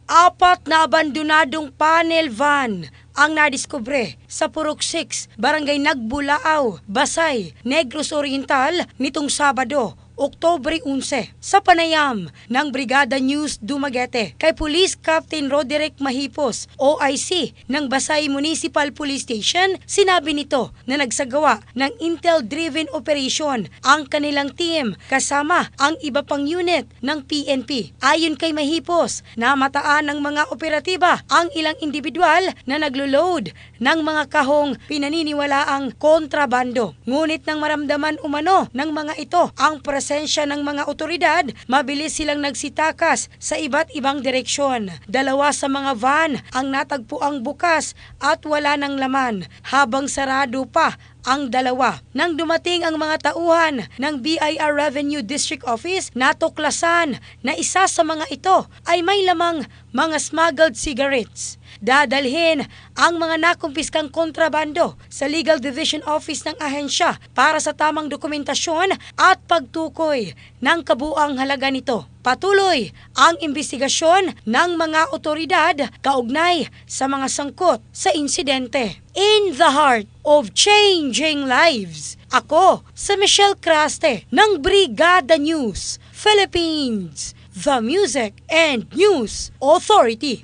Apat na abandonadong panel van ang nadiskubre sa Purok 6, Barangay Nagbulaaw, Basay, Negros Oriental nitong Sabado, Oktubre 11, sa panayam ng Brigada News Dumaguete kay Police Captain Roderick Mahipos, OIC ng Basay Municipal Police Station. Sinabi nito na nagsagawa ng intel-driven operation ang kanilang team kasama ang iba pang unit ng PNP. Ayon kay Mahipos, namataan ng mga operatiba ang ilang individual na naglo-load ng mga kahong pinaniniwalaang kontrabando. Ngunit nang maramdaman umano ng mga ito ang presensya ng mga otoridad, mabilis silang nagsitakas sa iba't ibang direksyon. Dalawa sa mga van ang natagpuang bukas at wala ng laman, habang sarado pa ang dalawa. Nang dumating ang mga tauhan ng BIR Revenue District Office, natuklasan na isa sa mga ito ay may lamang mga smuggled cigarettes. Dadalhin ang mga nakumpiskang kontrabando sa Legal Division Office ng ahensya para sa tamang dokumentasyon at pagtukoy ng kabuang halaga nito. Patuloy ang investigasyon ng mga otoridad kaugnay sa mga sangkot sa insidente. In the heart of changing lives, ako si Michelle Craste ng Brigada News Philippines, the Music and News Authority.